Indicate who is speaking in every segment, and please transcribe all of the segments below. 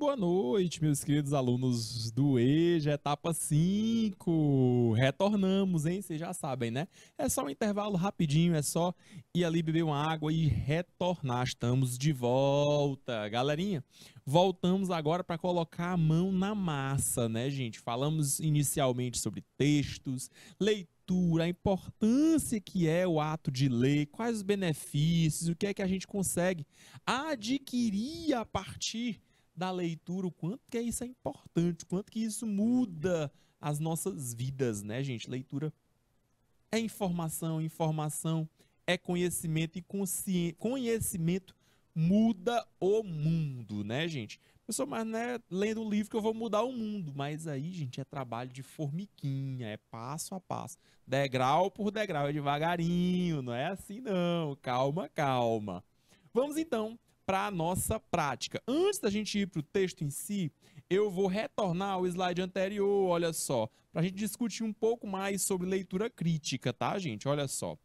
Speaker 1: boa noite, meus queridos alunos do EJA, etapa 5. Retornamos, hein? Vocês já sabem, né? É só um intervalo rapidinho, é só ir ali beber uma água e retornar. Estamos de volta. Galerinha, voltamos agora para colocar a mão na massa, né, gente? Falamos inicialmente sobre textos, leitura, a importância que é o ato de ler, quais os benefícios, o que é que a gente consegue adquirir a partir da leitura, o quanto que isso é importante, o quanto que isso muda as nossas vidas, né, gente? Leitura é informação, informação é conhecimento e conhecimento muda o mundo, né, gente? Pessoal, mas não é lendo um livro que eu vou mudar o mundo, mas aí, gente, é trabalho de formiguinha, é passo a passo, degrau por degrau, é devagarinho, não é assim não, calma, calma. Vamos então para a nossa prática. Antes da gente ir para o texto em si, eu vou retornar ao slide anterior, olha só, para a gente discutir um pouco mais sobre leitura crítica, tá, gente? Olha só.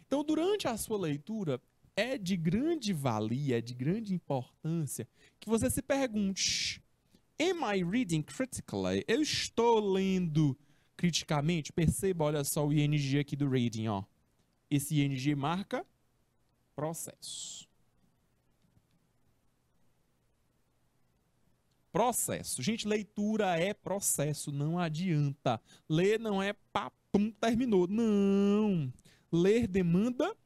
Speaker 1: Então, durante a sua leitura, é de grande valia, é de grande importância que você se pergunte: Am I reading critically? Eu estou lendo criticamente? Perceba, olha só o ING aqui do reading, ó. Esse ING marca processo. Processo. Gente, leitura é processo, não adianta. Ler não é papum, terminou. Não. Ler demanda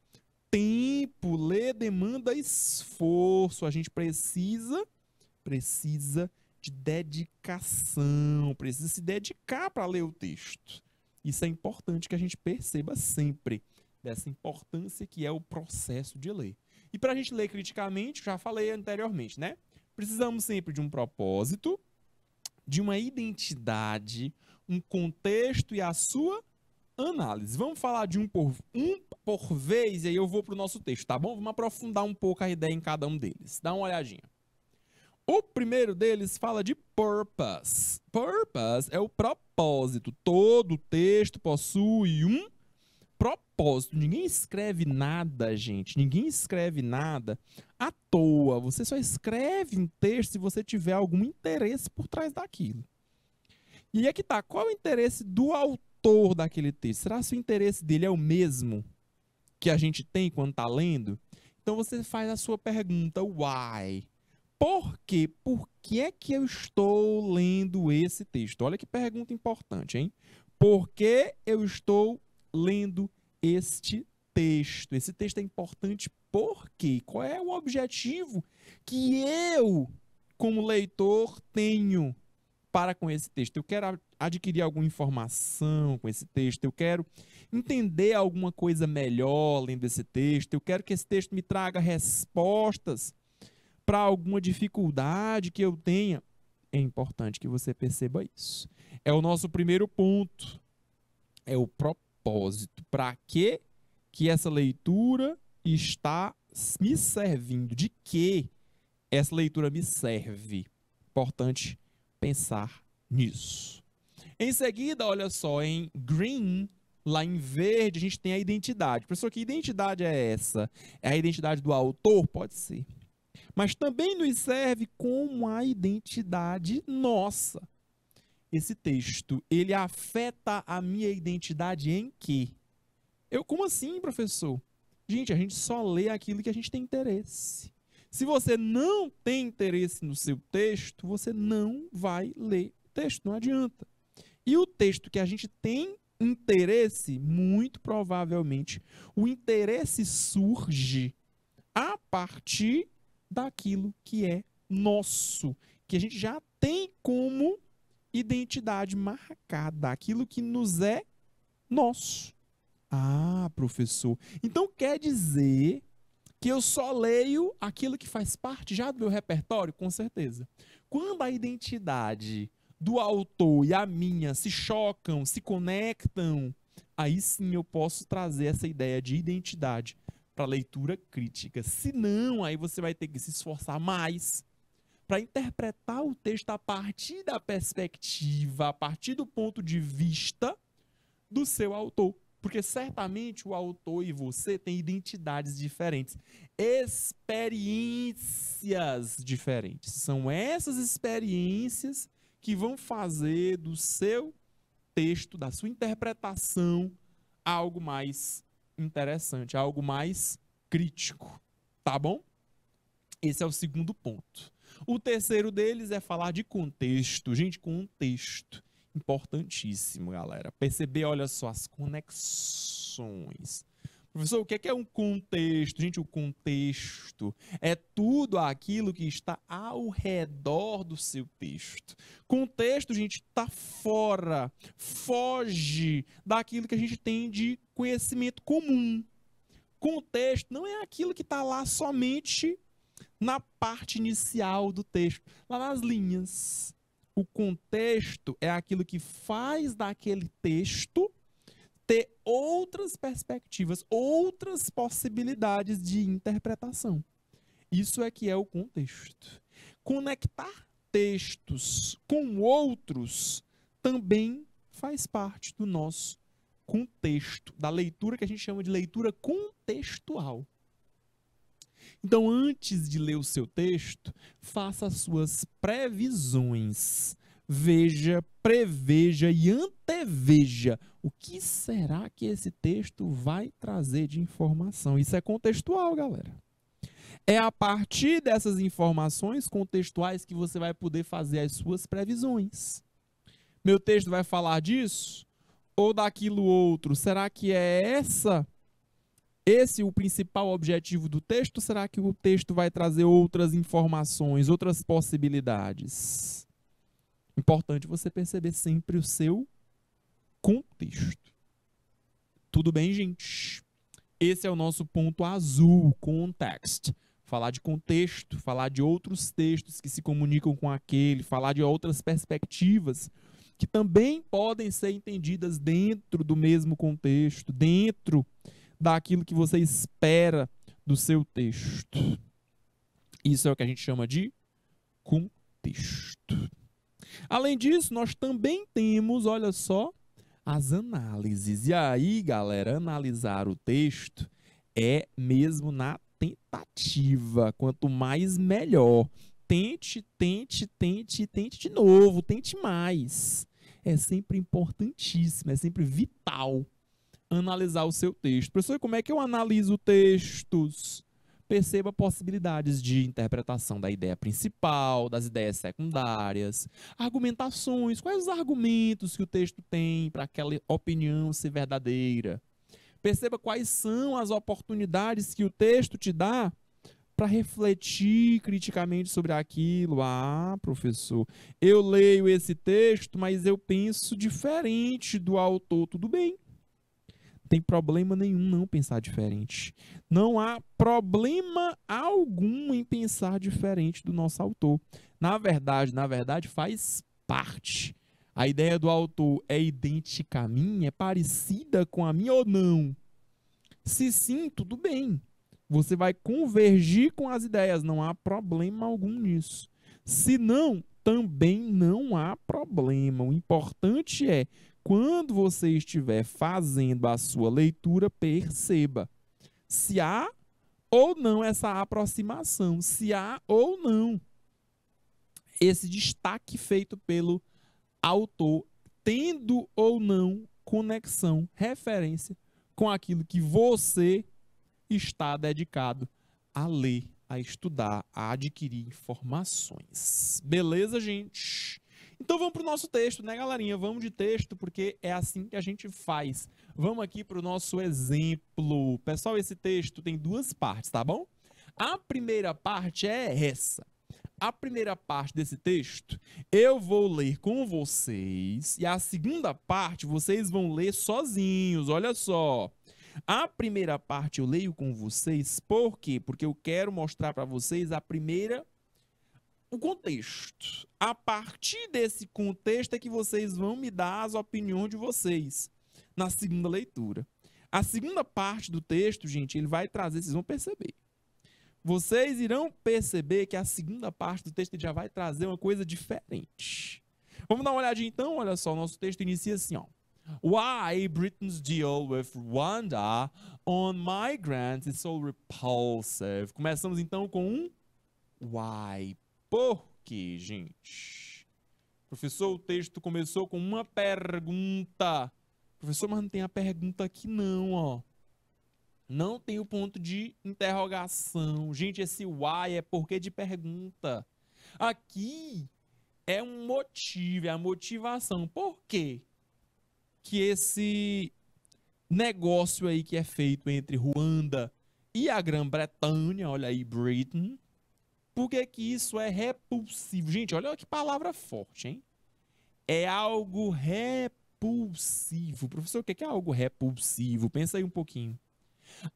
Speaker 1: tempo, ler demanda esforço. A gente precisa de dedicação, precisa se dedicar para ler o texto. Isso é importante que a gente perceba sempre, dessa importância que é o processo de ler. E para a gente ler criticamente, já falei anteriormente, né? Precisamos sempre de um propósito, de uma identidade, um contexto e a sua análise. Vamos falar de um por vez e aí eu vou para o nosso texto, tá bom? Vamos aprofundar um pouco a ideia em cada um deles. Dá uma olhadinha. O primeiro deles fala de purpose. Purpose é o propósito. Todo texto possui um propósito. Ninguém escreve nada, gente. Ninguém escreve nada à toa. Você só escreve um texto se você tiver algum interesse por trás daquilo. E aí é que tá. Qual é o interesse do autor daquele texto? Será que o interesse dele é o mesmo que a gente tem quando está lendo? Então você faz a sua pergunta, why? Por quê? Por que é que eu estou lendo esse texto? Olha que pergunta importante, hein? Por que eu estou lendo este texto? Esse texto é importante por quê? Qual é o objetivo que eu, como leitor, tenho para com esse texto? Eu quero adquirir alguma informação com esse texto, eu quero entender alguma coisa melhor lendo esse texto, eu quero que esse texto me traga respostas para alguma dificuldade que eu tenha. É importante que você perceba isso. É o nosso primeiro ponto. É o propósito. Para que essa leitura está me servindo? De que essa leitura me serve? Importante pensar nisso. Em seguida, olha só, em green, lá em verde, a gente tem a identidade. Professor, que identidade é essa? É a identidade do autor? Pode ser. Mas também nos serve como a identidade nossa. Esse texto, ele afeta a minha identidade em quê? Como assim, professor? Gente, a gente só lê aquilo que a gente tem interesse. Se você não tem interesse no seu texto, você não vai ler o texto, não adianta. E o texto que a gente tem interesse, muito provavelmente, o interesse surge a partir daquilo que é nosso, que a gente já tem como identidade marcada, aquilo que nos é nosso. Ah, professor, então quer dizer que eu só leio aquilo que faz parte já do meu repertório? Com certeza. Quando a identidade do autor e a minha se chocam, se conectam, aí sim eu posso trazer essa ideia de identidade para leitura crítica. Se não, aí você vai ter que se esforçar mais para interpretar o texto a partir da perspectiva, a partir do ponto de vista do seu autor. Porque certamente o autor e você têm identidades diferentes, experiências diferentes. São essas experiências que vão fazer do seu texto, da sua interpretação, algo mais interessante, algo mais crítico. Tá bom? Esse é o segundo ponto. O terceiro deles é falar de contexto. Gente, contexto. Importantíssimo, galera. Perceber, olha só, as conexões. Professor, o que é um contexto? Gente, o contexto é tudo aquilo que está ao redor do seu texto. Contexto, gente, está fora, foge daquilo que a gente tem de conhecimento comum. Contexto não é aquilo que está lá somente na parte inicial do texto, lá nas linhas. O contexto é aquilo que faz daquele texto ter outras perspectivas, outras possibilidades de interpretação. Isso é que é o contexto. Conectar textos com outros também faz parte do nosso contexto, da leitura que a gente chama de leitura contextual. Então, antes de ler o seu texto, faça as suas previsões. Veja, preveja e anteveja o que será que esse texto vai trazer de informação. Isso é contextual, galera. É a partir dessas informações contextuais que você vai poder fazer as suas previsões. Meu texto vai falar disso ou daquilo outro? Será que é esse o principal objetivo do texto? Ou será que o texto vai trazer outras informações, outras possibilidades? Importante você perceber sempre o seu contexto. Tudo bem, gente? Esse é o nosso ponto azul, context. Falar de contexto, falar de outros textos que se comunicam com aquele, falar de outras perspectivas que também podem ser entendidas dentro do mesmo contexto, dentro daquilo que você espera do seu texto. Isso é o que a gente chama de contexto. Além disso, nós também temos, olha só, as análises. E aí, galera, analisar o texto é mesmo na tentativa. Quanto mais, melhor. Tente de novo, tente mais. É sempre importantíssimo, é sempre vital analisar o seu texto. Professor, como é que eu analiso textos? Perceba possibilidades de interpretação da ideia principal, das ideias secundárias, argumentações, quais os argumentos que o texto tem para aquela opinião ser verdadeira. Perceba quais são as oportunidades que o texto te dá para refletir criticamente sobre aquilo. Ah, professor, eu leio esse texto, mas eu penso diferente do autor. Tudo bem. Não tem problema nenhum não pensar diferente. Não há problema algum em pensar diferente do nosso autor. Na verdade, faz parte. A ideia do autor é idêntica à minha? É parecida com a minha ou não? Se sim, tudo bem. Você vai convergir com as ideias, não há problema algum nisso. Se não, também não há problema. O importante é, quando você estiver fazendo a sua leitura, perceba se há ou não essa aproximação, se há ou não esse destaque feito pelo autor, tendo ou não conexão, referência com aquilo que você está dedicado a ler, a estudar, a adquirir informações. Beleza, gente? Então vamos para o nosso texto, né, galerinha? Vamos de texto, porque é assim que a gente faz. Vamos aqui para o nosso exemplo. Pessoal, esse texto tem duas partes, tá bom? A primeira parte é essa. A primeira parte desse texto eu vou ler com vocês e a segunda parte vocês vão ler sozinhos, olha só. A primeira parte eu leio com vocês, por quê? Porque eu quero mostrar para vocês o contexto. A partir desse contexto é que vocês vão me dar as opiniões de vocês na segunda leitura. A segunda parte do texto, gente, ele vai trazer, vocês vão perceber. Vocês irão perceber que a segunda parte do texto ele já vai trazer uma coisa diferente. Vamos dar uma olhadinha então? Olha só, o nosso texto inicia assim, ó. Why Britain's deal with Rwanda on migrants is so repulsive. Começamos então com um why. Por quê, gente? Professor, o texto começou com uma pergunta. Professor, mas não tem a pergunta aqui não, ó. Não tem o ponto de interrogação. Gente, esse why é porquê de pergunta. Aqui é um motivo, é a motivação. Por quê que esse negócio aí que é feito entre Ruanda e a Grã-Bretanha, olha aí, Britain, por que que isso é repulsivo? Gente, olha que palavra forte, hein? É algo repulsivo. Professor, o que é algo repulsivo? Pensa aí um pouquinho.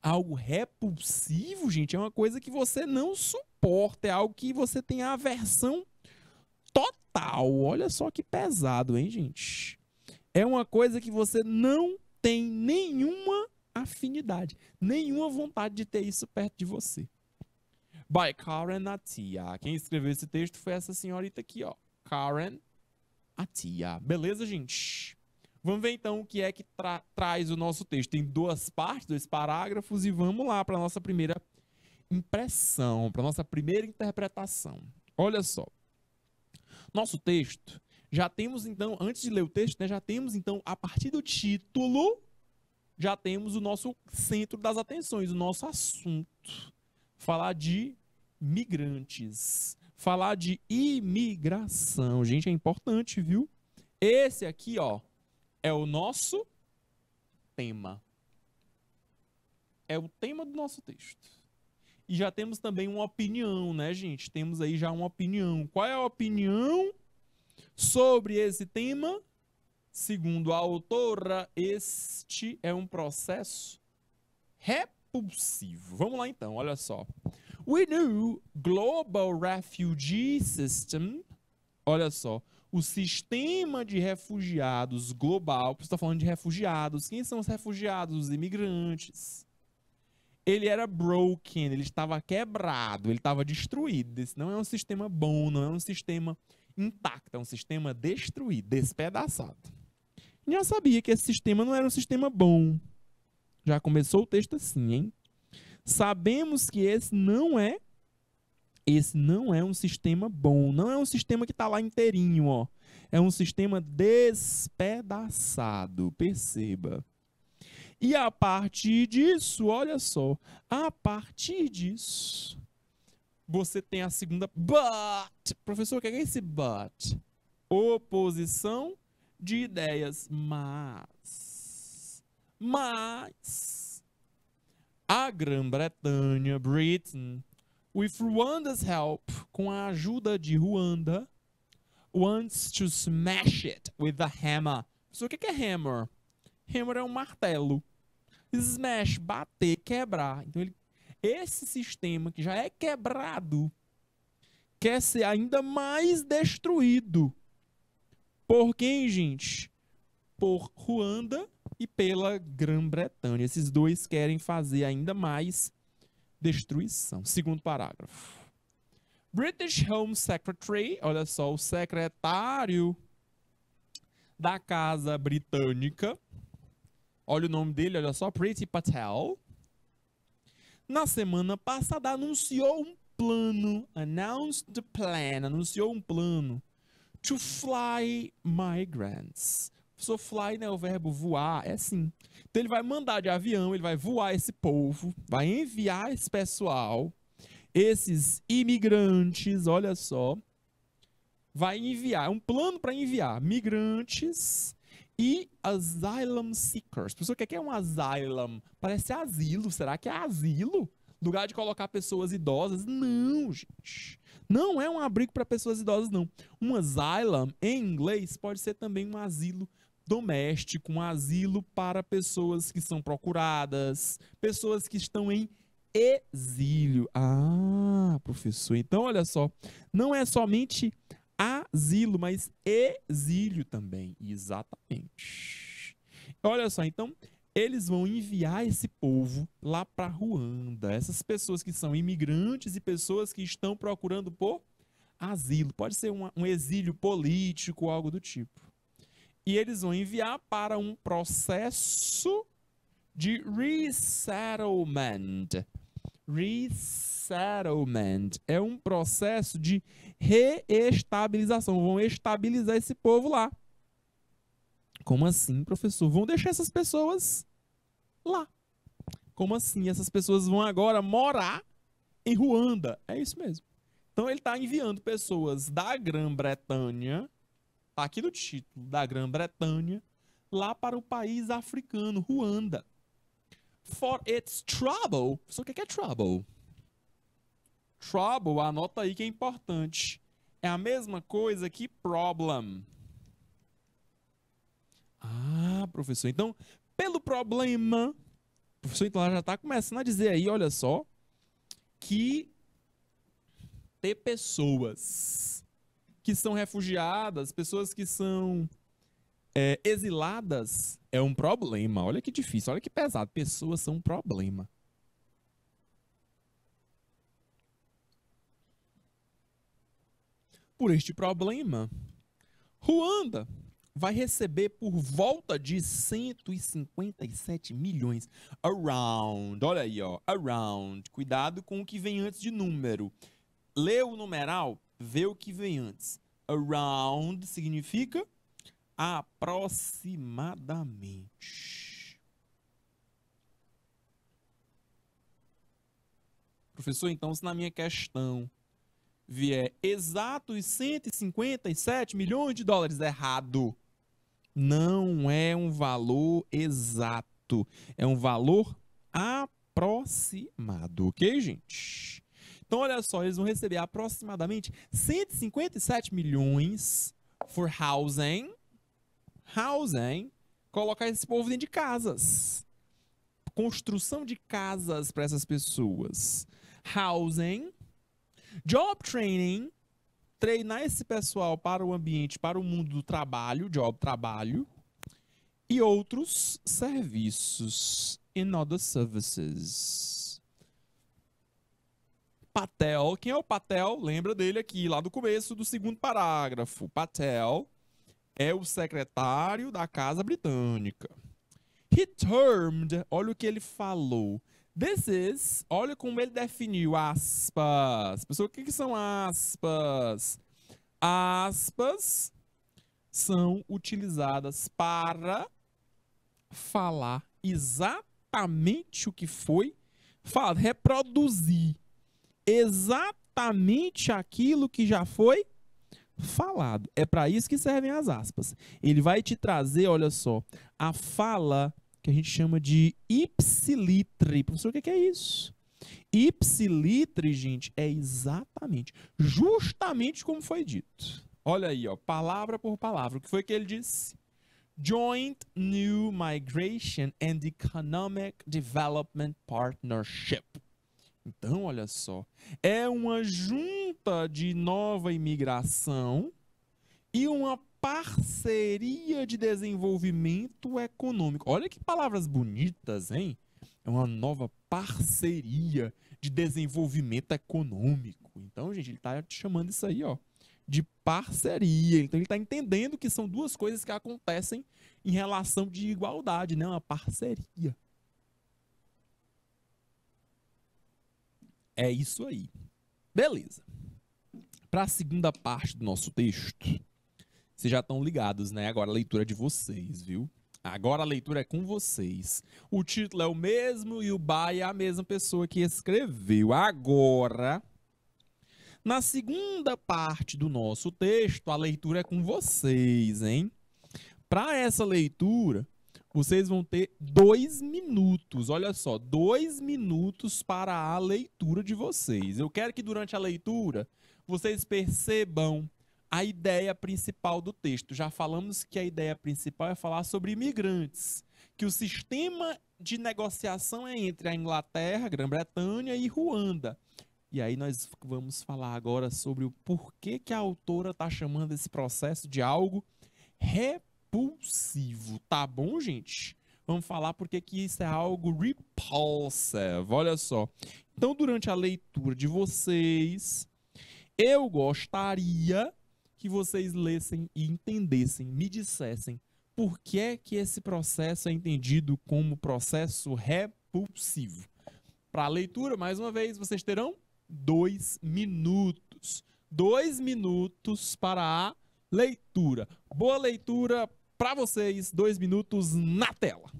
Speaker 1: Algo repulsivo, gente, é uma coisa que você não suporta, é algo que você tem aversão total. Olha só que pesado, hein, gente? É uma coisa que você não tem nenhuma afinidade, nenhuma vontade de ter isso perto de você. By Karen Attiah. Quem escreveu esse texto foi essa senhorita aqui, ó. Karen Attiah. Beleza, gente? Vamos ver então o que é que traz o nosso texto. Tem duas partes, 2 parágrafos, e vamos lá para a nossa primeira impressão, para a nossa primeira interpretação. Olha só. Nosso texto, já temos então, antes de ler o texto, né, já temos então, a partir do título, já temos o nosso centro das atenções, o nosso assunto. Falar de migrantes, falar de imigração. Gente, é importante, viu? Esse aqui, ó, é o nosso tema. É o tema do nosso texto. E já temos também uma opinião, né, gente? Temos aí já uma opinião. Qual é a opinião sobre esse tema? Segundo a autora, este é um processo repulsivo. Vamos lá então, olha só. We knew global refugee system. Olha só. O sistema de refugiados global, você está falando de refugiados. Quem são os refugiados? Os imigrantes. Ele era broken, ele estava quebrado, ele estava destruído. Esse não é um sistema bom, não é um sistema intacto, é um sistema destruído, despedaçado. Já sabia que esse sistema não era um sistema bom. Já começou o texto assim, hein? Sabemos que esse não é um sistema bom, não é um sistema que está lá inteirinho, ó. É um sistema despedaçado, perceba. E a partir disso, olha só, a partir disso, você tem a segunda but. Professor, o que é esse but? Oposição de ideias, mas a Grã-Bretanha, Britain, with Rwanda's help, com a ajuda de Ruanda, wants to smash it with a hammer. Professor, o que é hammer? Hammer é um martelo. Smash, bater, quebrar. Então, esse sistema que já é quebrado quer ser ainda mais destruído. Por quem, gente? Por Ruanda e pela Grã-Bretanha. Esses dois querem fazer ainda mais destruição. Segundo parágrafo. British Home Secretary, olha só, o secretário da Casa Britânica, olha o nome dele, olha só, Priti Patel, na semana passada anunciou um plano, announced the plan, anunciou um plano to fly migrants. So fly, né, o verbo voar, é assim. Então ele vai mandar de avião, ele vai voar esse povo, vai enviar esse pessoal, esses imigrantes, olha só, vai enviar, é um plano para enviar migrantes e asylum seekers. Pessoal, o que é um asylum? Parece asilo. Será que é asilo? Lugar de colocar pessoas idosas? Não, gente. Não é um abrigo para pessoas idosas, não. Um asylum, em inglês, pode ser também um asilo doméstico, um asilo para pessoas que são procuradas, pessoas que estão em exílio. Ah, professor. Então, olha só. Não é somente asilo, mas exílio também. Exatamente. Olha só, então, eles vão enviar esse povo lá para Ruanda. Essas pessoas que são imigrantes e pessoas que estão procurando por asilo. Pode ser um exílio político, algo do tipo. e eles vão enviar para um processo de resettlement. Resettlement é um processo de reestabilização. Vão estabilizar esse povo lá. Como assim, professor? Vão deixar essas pessoas lá. Como assim? Essas pessoas vão agora morar em Ruanda. É isso mesmo. Então ele está enviando pessoas da Grã-Bretanha, está aqui no título, da Grã-Bretanha, lá para o país africano, Ruanda. For its trouble. O que é trouble? Trouble, anota aí que é importante. É a mesma coisa que problem. Ah, professor, então, pelo problema, professor, então ela já está começando a dizer aí, olha só, que ter pessoas que são refugiadas, pessoas que são exiladas, é um problema. Olha que difícil, olha que pesado. Pessoas são um problema. Por este problema, Ruanda vai receber por volta de 157 milhões. Around, olha aí, ó, around. Cuidado com o que vem antes de número. Lê o numeral, vê o que vem antes. Around significa aproximadamente. Professor, então se na minha questão vier exatos 157 milhões de dólares, errado. Não é um valor exato, é um valor aproximado, ok, gente? Então, olha só, eles vão receber aproximadamente 157 milhões for housing. Housing, colocar esse povo dentro de casas. Construção de casas para essas pessoas. Housing. Job training, treinar esse pessoal para o ambiente, para o mundo do trabalho, job, trabalho, e outros serviços, in other services. Patel, quem é o Patel? Lembra dele aqui, lá do começo do segundo parágrafo. Patel é o secretário da Casa Britânica. He termed, olha o que ele falou. This is, olha como ele definiu, aspas. Pessoal, o que são aspas? Aspas são utilizadas para falar exatamente o que foi falado, reproduzir exatamente aquilo que já foi falado. É para isso que servem as aspas. Ele vai te trazer, olha só, a fala que a gente chama de ipsilitre. Professor, o que é isso? Ipsilitre, gente, é exatamente, justamente como foi dito. Olha aí, ó, palavra por palavra. O que foi que ele disse? Joint New Migration and Economic Development Partnership. Então, olha só, é uma junta de nova imigração e uma parceria de desenvolvimento econômico. Olha que palavras bonitas, hein? É uma nova parceria de desenvolvimento econômico. Então, gente, ele está chamando isso aí, ó, de parceria. Então, ele está entendendo que são duas coisas que acontecem em relação de igualdade, né? Uma parceria. É isso aí. Beleza. Para a segunda parte do nosso texto, vocês já estão ligados, né? Agora a leitura é de vocês, viu? Agora a leitura é com vocês. O título é o mesmo e o by é a mesma pessoa que escreveu. Agora, na segunda parte do nosso texto, a leitura é com vocês, hein? Para essa leitura, vocês vão ter 2 minutos. Olha só, 2 minutos para a leitura de vocês. Eu quero que durante a leitura vocês percebam a ideia principal do texto. Já falamos que a ideia principal é falar sobre imigrantes, que o sistema de negociação é entre a Inglaterra, Grã-Bretanha e Ruanda. E aí nós vamos falar agora sobre o porquê que a autora está chamando esse processo de algo repulsivo. Tá bom, gente? Vamos falar porque que isso é algo repulsive. Olha só. Então, durante a leitura de vocês, eu gostaria que vocês lessem e entendessem, me dissessem por que é que esse processo é entendido como processo repulsivo? Para a leitura, mais uma vez, vocês terão 2 minutos. 2 minutos para a leitura. Boa leitura para vocês, 2 minutos na tela.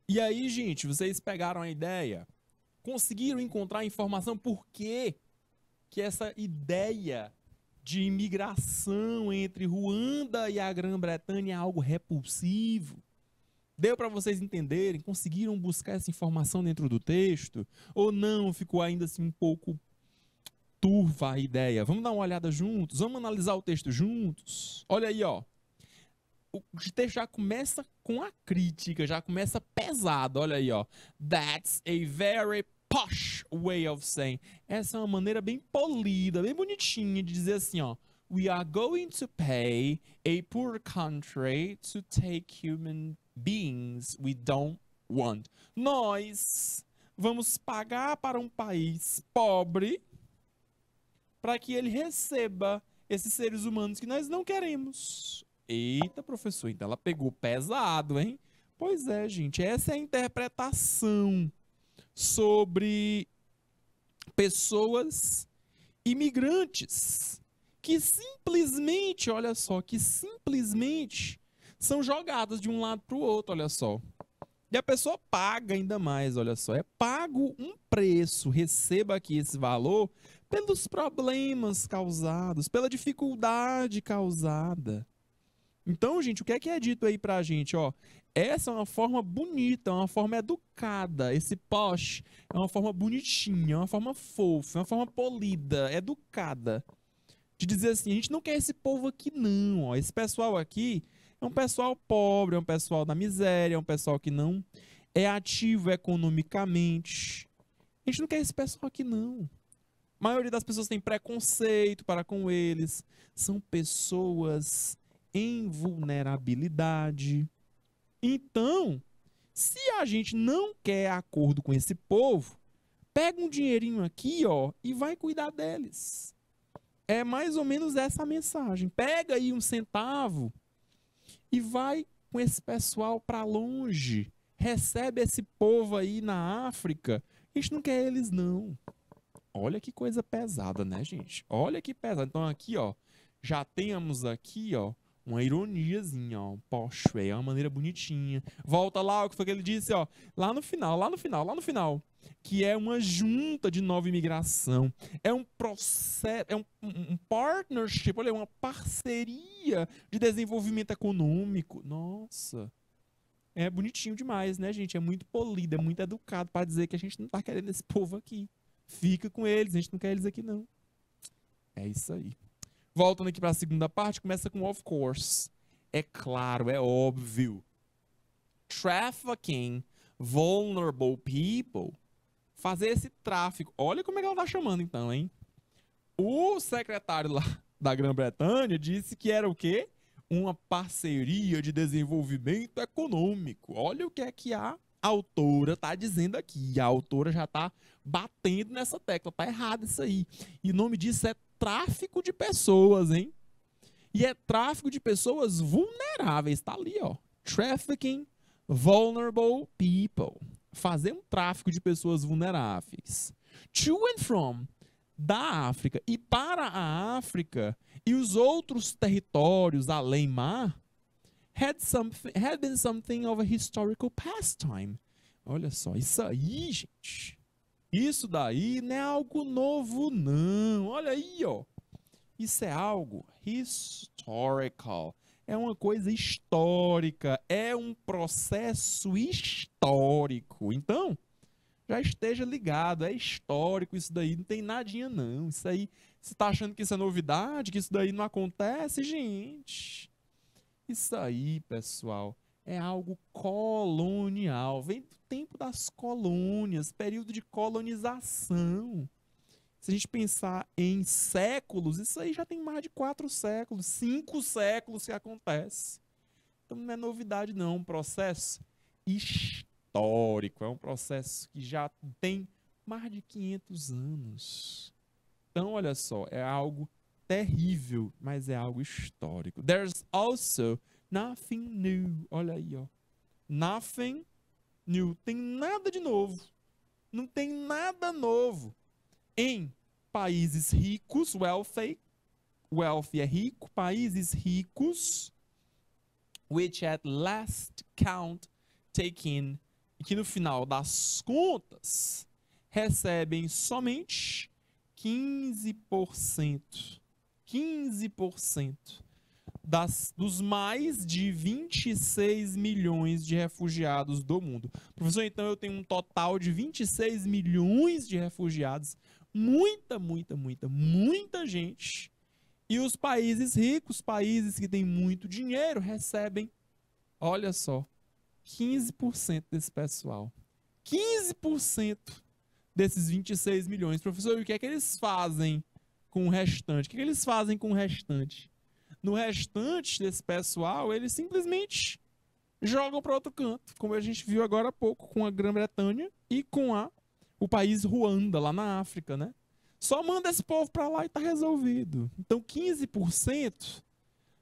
Speaker 1: E aí, gente, vocês pegaram a ideia? Conseguiram encontrar informação por que essa ideia de imigração entre Ruanda e a Grã-Bretanha é algo repulsivo? Deu para vocês entenderem? Conseguiram buscar essa informação dentro do texto? Ou não? Ficou ainda assim um pouco turva a ideia? Vamos dar uma olhada juntos? Vamos analisar o texto juntos? Olha aí, ó. O texto já começa com a crítica, já começa pesado. Olha aí, ó. That's a very posh way of saying. Essa é uma maneira bem polida, bem bonitinha de dizer assim, ó. We are going to pay a poor country to take human beings we don't want. Nós vamos pagar para um país pobre para que ele receba esses seres humanos que nós não queremos. Eita, professor, então ela pegou pesado, hein? Pois é, gente, essa é a interpretação sobre pessoas imigrantes que simplesmente, olha só, que simplesmente são jogadas de um lado para o outro, olha só. E a pessoa paga ainda mais, olha só, é pago um preço, receba aqui esse valor pelos problemas causados, pela dificuldade causada. Então, gente, o que é dito aí pra gente, ó? Essa é uma forma bonita, é uma forma educada. Esse posh é uma forma bonitinha, é uma forma fofa, é uma forma polida, educada. De dizer assim, a gente não quer esse povo aqui não, ó. Esse pessoal aqui é um pessoal pobre, é um pessoal da miséria, é um pessoal que não é ativo economicamente. A gente não quer esse pessoal aqui não. A maioria das pessoas tem preconceito para com eles. São pessoas em vulnerabilidade. Então, se a gente não quer acordo com esse povo, pega um dinheirinho aqui, ó, e vai cuidar deles. É mais ou menos essa a mensagem. Pega aí um centavo e vai com esse pessoal para longe. Recebe esse povo aí na África. A gente não quer eles, não. Olha que coisa pesada, né, gente? Olha que pesada. Então aqui, ó, já temos aqui, ó, Uma ironiazinha, ó. Poxa, é uma maneira bonitinha. Volta lá, o que foi que ele disse, ó. Lá no final. Que é uma junta de nova imigração. É um processo, é um partnership, olha, uma parceria de desenvolvimento econômico. Nossa. É bonitinho demais, né, gente? É muito polido, é muito educado para dizer que a gente não tá querendo esse povo aqui. Fica com eles, a gente não quer eles aqui, não. É isso aí. Voltando aqui para a segunda parte, começa com of course. É claro, é óbvio. Trafficking vulnerable people. Fazer esse tráfico. Olha como é que ela tá chamando então, hein? O secretário lá da Grã-Bretanha disse que era o quê? Uma parceria de desenvolvimento econômico. Olha o que é que a autora tá dizendo aqui. A autora já tá batendo nessa tecla. Tá errado isso aí. E o nome disso é tráfico de pessoas, hein? E é tráfico de pessoas vulneráveis. Tá ali, ó. Trafficking vulnerable people. Fazer um tráfico de pessoas vulneráveis. To and from. Da África e para a África e os outros territórios além mar had been something of a historical pastime. Olha só, isso aí, gente. Isso daí não é algo novo, não. Olha aí, ó. Isso é algo historical. É uma coisa histórica. É um processo histórico. Então, já esteja ligado, é histórico isso daí, não tem nadinha não, isso aí, você tá achando que isso é novidade, que isso daí não acontece, gente, isso aí, pessoal, é algo colonial, vem do tempo das colônias, período de colonização. Se a gente pensar em séculos, isso aí já tem mais de 4 séculos, 5 séculos que acontece, então não é novidade não, um processo histórico, é um processo que já tem mais de 500 anos. Então, olha só, é algo terrível, mas é algo histórico. There's also nothing new. Olha aí, ó. Nothing new. Tem nada de novo. Não tem nada novo. Em países ricos, wealthy é rico, países ricos, which at last count taken, que no final das contas recebem somente 15%. 15% dos mais de 26 milhões de refugiados do mundo. Professor, então eu tenho um total de 26 milhões de refugiados. Muita gente. E os países ricos, países que têm muito dinheiro, recebem, olha só, 15% desse pessoal. 15% desses 26 milhões. Professor, e o que é que eles fazem com o restante? O que é que eles fazem com o restante? No restante desse pessoal, eles simplesmente jogam para outro canto, como a gente viu agora há pouco com a Grã-Bretanha e com o país Ruanda, lá na África, né? Só manda esse povo para lá e tá resolvido. Então, 15%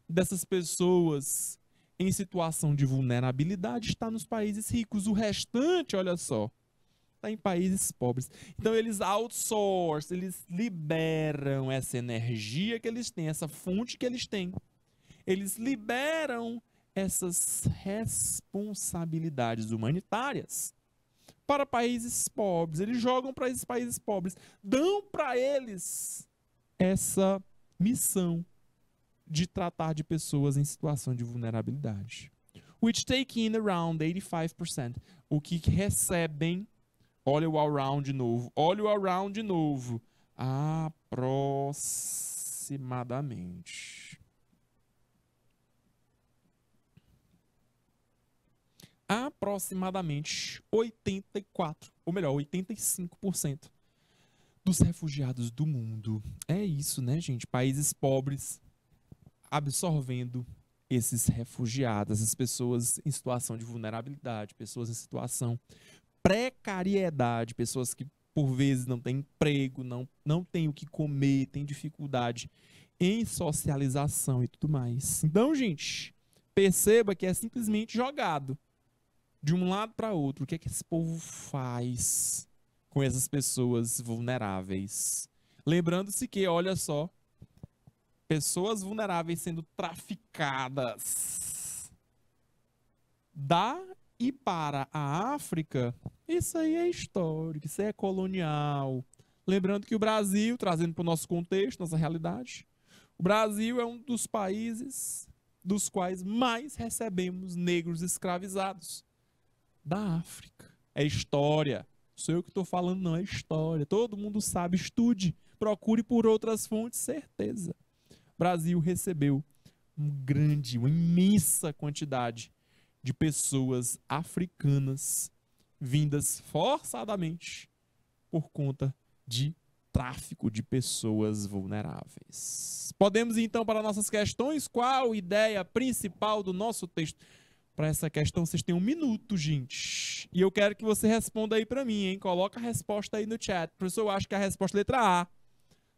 Speaker 1: dessas pessoas em situação de vulnerabilidade está nos países ricos. O restante, olha só, está em países pobres. Então, eles outsourcem, eles liberam essa energia que eles têm, essa fonte que eles têm. Eles liberam essas responsabilidades humanitárias para países pobres. Eles jogam para esses países pobres, dão para eles essa missão de tratar de pessoas em situação de vulnerabilidade. Which take in around 85%. O que recebem, olha o around de novo, aproximadamente. Aproximadamente 85% dos refugiados do mundo. É isso, né, gente? Países pobres absorvendo esses refugiados, essas pessoas em situação de vulnerabilidade, pessoas em situação de precariedade, pessoas que por vezes não têm emprego, não têm o que comer, têm dificuldade em socialização e tudo mais. Então, gente, perceba que é simplesmente jogado de um lado para outro. O que é que esse povo faz com essas pessoas vulneráveis? Lembrando-se que, olha só, pessoas vulneráveis sendo traficadas da e para a África, isso aí é histórico, isso é colonial. Lembrando que o Brasil, trazendo para o nosso contexto, nossa realidade, o Brasil é um dos países dos quais mais recebemos negros escravizados da África. É história. Sou eu que estou falando, não é história. Todo mundo sabe, estude, procure por outras fontes, certeza. O Brasil recebeu uma imensa quantidade de pessoas africanas vindas forçadamente por conta de tráfico de pessoas vulneráveis. Podemos ir então para nossas questões? Qual a ideia principal do nosso texto? Para essa questão, vocês têm 1 minuto, gente. E eu quero que você responda aí para mim, hein? Coloca a resposta aí no chat. Professor, eu acho que a resposta é letra A.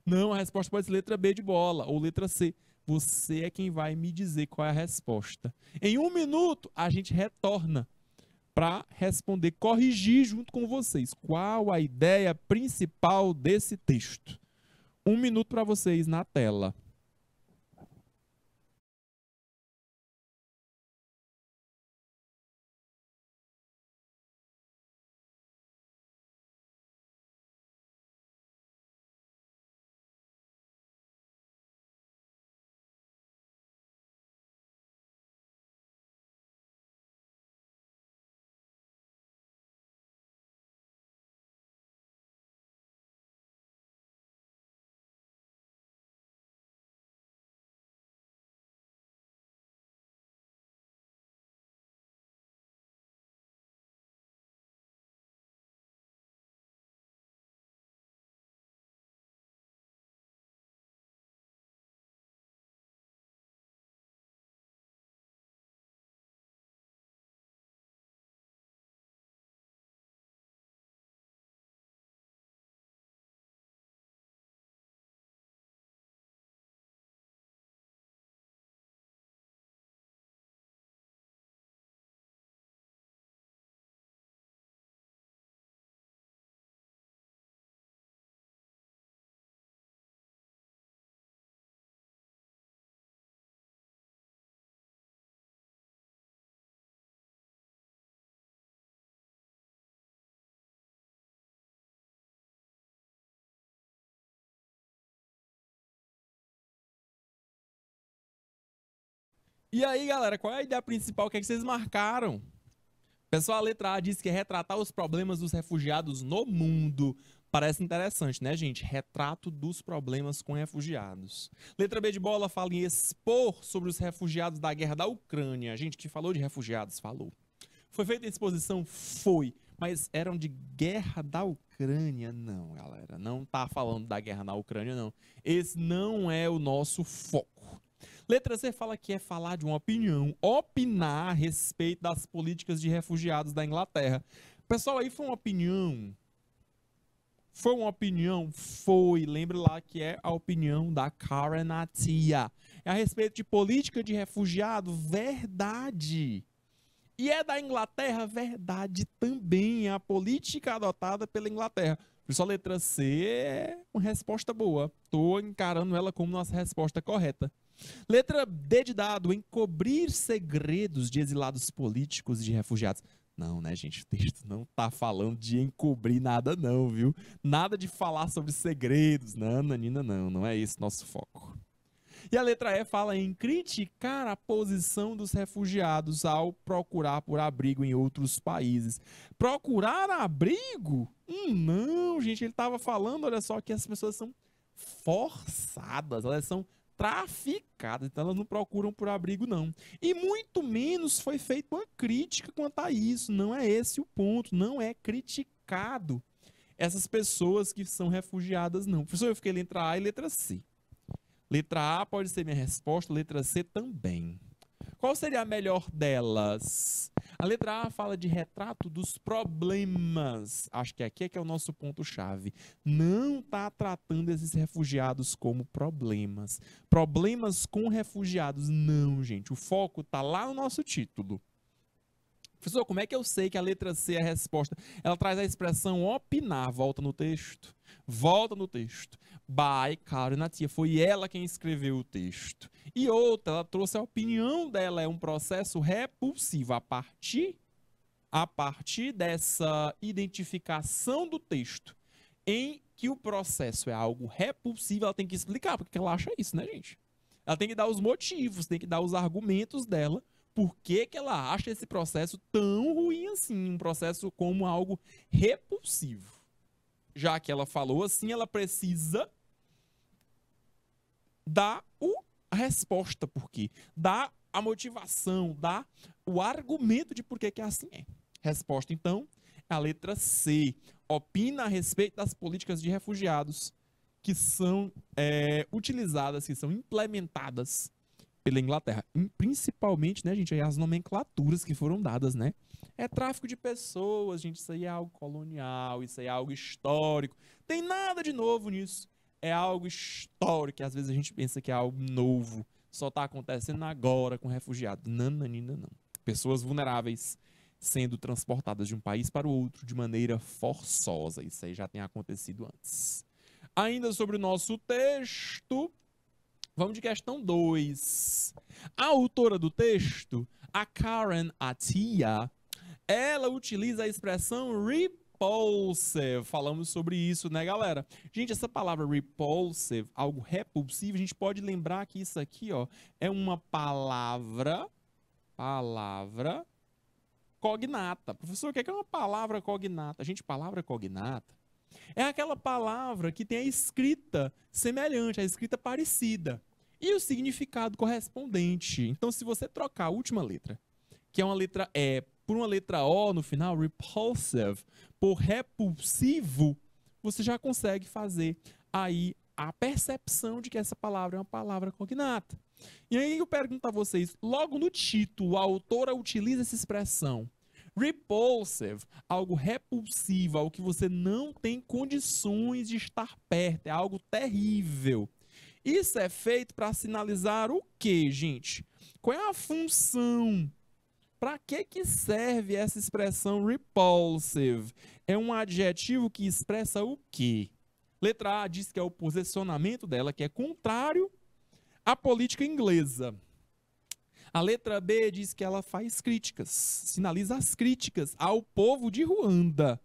Speaker 1: Não, a resposta pode ser letra B de bola ou letra C. Você é quem vai me dizer qual é a resposta. Em 1 minuto, a gente retorna para responder, corrigir junto com vocês. Qual a ideia principal desse texto? 1 minuto para vocês na tela. E aí, galera, qual é a ideia principal? O que é que vocês marcaram? Pessoal, a letra A diz que é retratar os problemas dos refugiados no mundo. Parece interessante, né, gente? Retrato dos problemas com refugiados. Letra B de bola fala em expor sobre os refugiados da guerra da Ucrânia. Gente, que falou de refugiados, falou. Foi feita a exposição? Foi. Mas eram de guerra da Ucrânia? Não, galera. Não tá falando da guerra na Ucrânia, não. Esse não é o nosso foco. Letra C fala que é falar de uma opinião, opinar a respeito das políticas de refugiados da Inglaterra. Pessoal, aí foi uma opinião? Foi uma opinião? Foi. Lembre lá que é a opinião da Karen Attiah. É a respeito de política de refugiado? Verdade. E é da Inglaterra? Verdade também. É a política adotada pela Inglaterra. Por isso a letra C é uma resposta boa. Estou encarando ela como nossa resposta correta. Letra D de dado, encobrir segredos de exilados políticos e de refugiados. Não, né, gente? O texto não tá falando de encobrir nada, não, viu? Nada de falar sobre segredos. Não, Nanina, não. Não é esse nosso foco. E a letra E fala em criticar a posição dos refugiados ao procurar por abrigo em outros países. Procurar abrigo? Não, gente. Ele estava falando, olha só, que as pessoas são forçadas. Elas são traficadas, então elas não procuram por abrigo, não. E muito menos foi feita uma crítica quanto a isso. Não é esse o ponto. Não é criticado essas pessoas que são refugiadas, não. Professor, eu fiquei letra A e letra C. Letra A pode ser minha resposta, letra C também. Qual seria a melhor delas? A letra A fala de retrato dos problemas. Acho que aqui é que é o nosso ponto-chave. Não está tratando esses refugiados como problemas. Problemas com refugiados, não, gente. O foco está lá no nosso título. Professor, como é que eu sei que a letra C é a resposta? Ela traz a expressão opinar. Volta no texto. Volta no texto. By Karen Atia. Foi ela quem escreveu o texto. E outra, ela trouxe a opinião dela. É um processo repulsivo. A partir dessa identificação do texto em que o processo é algo repulsivo, ela tem que explicar porque ela acha isso, né, gente? Ela tem que dar os motivos, tem que dar os argumentos dela, por que ela acha esse processo tão ruim assim, um processo como algo repulsivo. Já que ela falou assim, ela precisa dar a resposta por quê, dar a motivação, dar o argumento de por que assim é. Resposta, então, é a letra C. Opina a respeito das políticas de refugiados que são utilizadas, que são implementadas pela Inglaterra. Principalmente, né, gente, as nomenclaturas que foram dadas, né? É tráfico de pessoas, gente, isso aí é algo colonial, isso aí é algo histórico. Tem nada de novo nisso. É algo histórico, às vezes a gente pensa que é algo novo. Só está acontecendo agora com refugiados. Não. Pessoas vulneráveis sendo transportadas de um país para o outro de maneira forçosa. Isso aí já tem acontecido antes. Ainda sobre o nosso texto, vamos de questão 2. A autora do texto, a Karen Attiah, ela utiliza a expressão repulsive. Falamos sobre isso, né, galera? Gente, essa palavra repulsive, algo repulsivo, a gente pode lembrar que isso aqui, ó, é uma palavra cognata. Professor, o que é uma palavra cognata? Gente, palavra cognata é aquela palavra que tem a escrita semelhante, a escrita parecida e o significado correspondente. Então, se você trocar a última letra, que é uma letra E, por uma letra O no final, repulsive, por repulsivo, você já consegue fazer aí a percepção de que essa palavra é uma palavra cognata. E aí eu pergunto a vocês, logo no título, a autora utiliza essa expressão repulsive, algo repulsivo, algo que você não tem condições de estar perto, é algo terrível. Isso é feito para sinalizar o quê, gente? Qual é a função? Para que serve essa expressão repulsive? É um adjetivo que expressa o quê? Letra A diz que é o posicionamento dela, que é contrário à política inglesa. A letra B diz que ela faz críticas, sinaliza as críticas ao povo de Ruanda.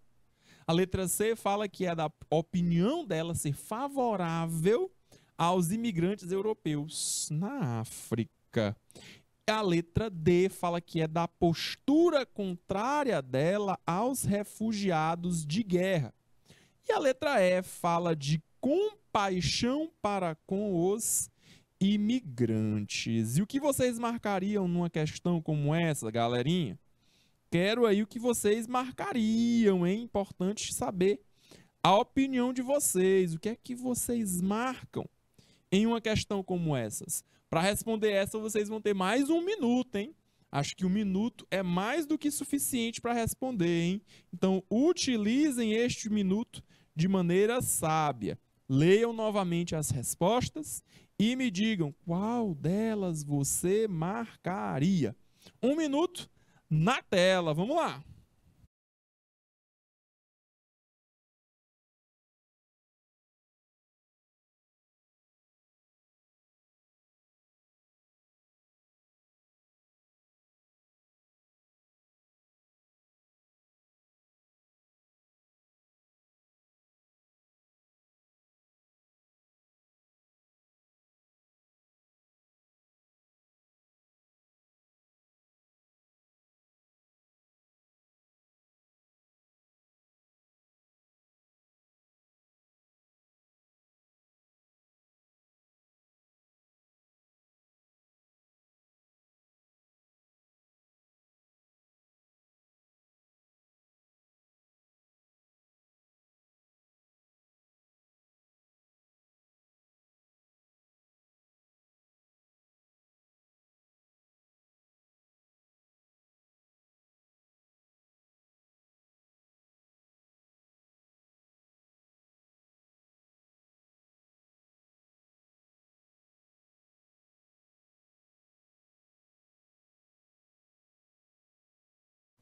Speaker 1: A letra C fala que é da opinião dela ser favorável aos imigrantes europeus na África. A letra D fala que é da postura contrária dela aos refugiados de guerra. E a letra E fala de compaixão para com os imigrantes. E o que vocês marcariam numa questão como essa, galerinha? Quero aí o que vocês marcariam, é importante saber a opinião de vocês. O que é que vocês marcam em uma questão como essas? Para responder essa, vocês vão ter mais 1 minuto, hein? Acho que 1 minuto é mais do que suficiente para responder, hein? Então, utilizem este minuto de maneira sábia. Leiam novamente as respostas e me digam qual delas você marcaria. 1 minuto na tela. Vamos lá.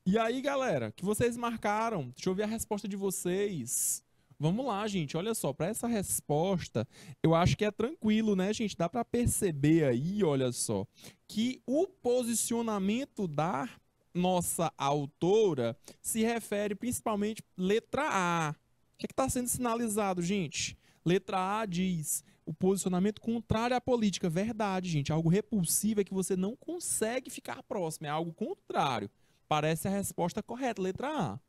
Speaker 1: E aí, galera, que vocês marcaram? Deixa eu ver a resposta de vocês. Vamos lá, gente. Olha só, para essa resposta, eu acho que é tranquilo, né, gente? Dá para perceber aí, olha só, que o posicionamento da nossa autora se refere principalmente letra A. O que está sendo sinalizado, gente? Letra A diz o posicionamento contrário à política. Verdade, gente. Algo repulsivo é que você não consegue ficar próximo. É algo contrário. Parece a resposta correta, letra A.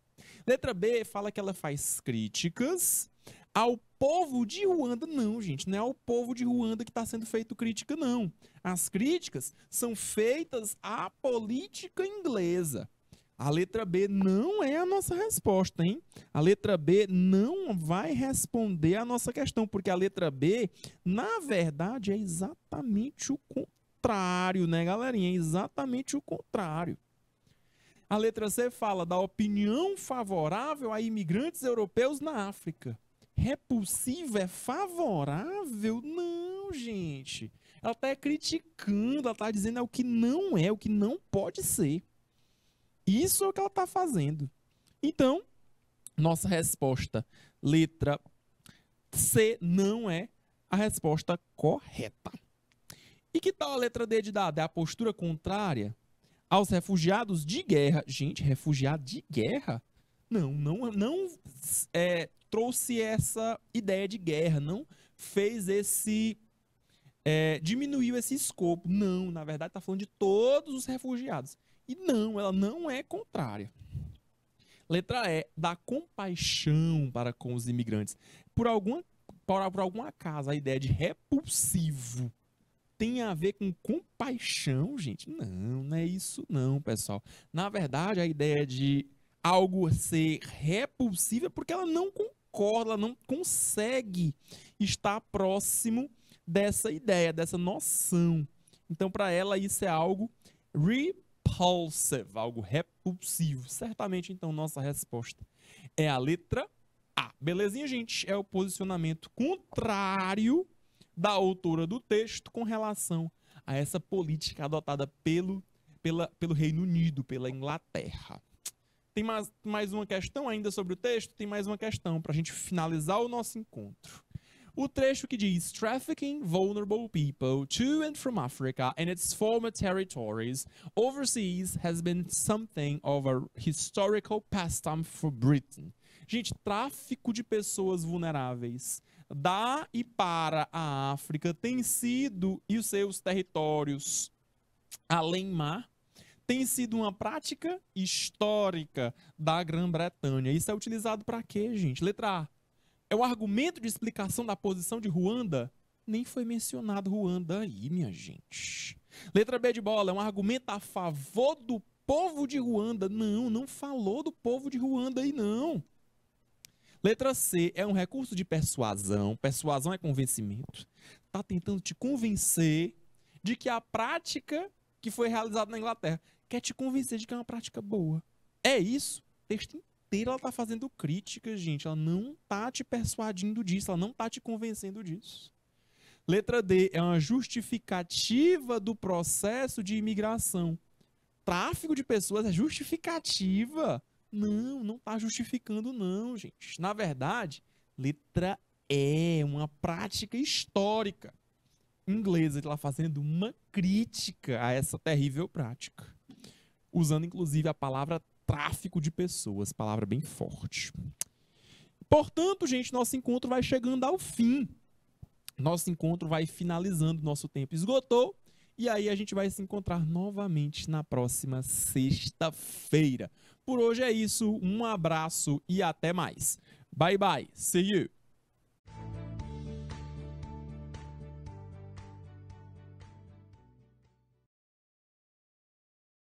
Speaker 1: Letra B fala que ela faz críticas ao povo de Ruanda. Não, gente, não é ao povo de Ruanda que está sendo feito crítica, não. As críticas são feitas à política inglesa. A letra B não é a nossa resposta, hein? A letra B não vai responder a nossa questão, porque a letra B, na verdade, é exatamente o contrário, né, galerinha? É exatamente o contrário. A letra C fala da opinião favorável a imigrantes europeus na África. Repulsiva é favorável? Não, gente. Ela está criticando, ela está dizendo o que não é, o que não pode ser. Isso é o que ela está fazendo. Então, nossa resposta, letra C, não é a resposta correta. E que tal a letra D de dado? É a postura contrária aos refugiados de guerra. Gente, refugiado de guerra? Não trouxe essa ideia de guerra, não fez esse... diminuiu esse escopo. Não, na verdade está falando de todos os refugiados. E não, ela não é contrária. Letra E, da compaixão para com os imigrantes. Por algum acaso, a ideia de repulsivo tem a ver com compaixão, gente? Não, não é isso não, pessoal. Na verdade, a ideia de algo ser repulsivo é porque ela não concorda, ela não consegue estar próximo dessa ideia, dessa noção. Então, para ela, isso é algo repulsive, algo repulsivo. Certamente, então, nossa resposta é a letra A. Belezinha, gente? É o posicionamento contrário da autora do texto com relação a essa política adotada pelo Reino Unido, pela Inglaterra. Tem mais uma questão ainda sobre o texto? Tem mais uma questão para a gente finalizar o nosso encontro. O trecho que diz: trafficking vulnerable people to and from Africa and its former territories overseas has been something of a historical pastime for Britain. Gente, tráfico de pessoas vulneráveis da e para a África tem sido, e os seus territórios além mar, tem sido uma prática histórica da Grã-Bretanha. Isso é utilizado para quê, gente? Letra A. É o argumento de explicação da posição de Ruanda? Nem foi mencionado Ruanda aí, minha gente. Letra B de bola. É um argumento a favor do povo de Ruanda? Não, não falou do povo de Ruanda aí, não. Letra C, é um recurso de persuasão. Persuasão é convencimento. Está tentando te convencer de que a prática que foi realizada na Inglaterra quer te convencer de que é uma prática boa. É isso. O texto inteiro ela está fazendo crítica, gente. Ela não está te persuadindo disso. Ela não está te convencendo disso. Letra D, é uma justificativa do processo de imigração. Tráfico de pessoas é justificativa. Não, não está justificando não, gente. Na verdade, letra E, uma prática histórica inglesa, ela fazendo uma crítica a essa terrível prática, usando inclusive a palavra tráfico de pessoas, palavra bem forte. Portanto, gente, nosso encontro vai chegando ao fim. Nosso encontro vai finalizando, nosso tempo esgotou, e aí a gente vai se encontrar novamente na próxima sexta-feira. Por hoje é isso, um abraço e até mais. Bye bye, see you!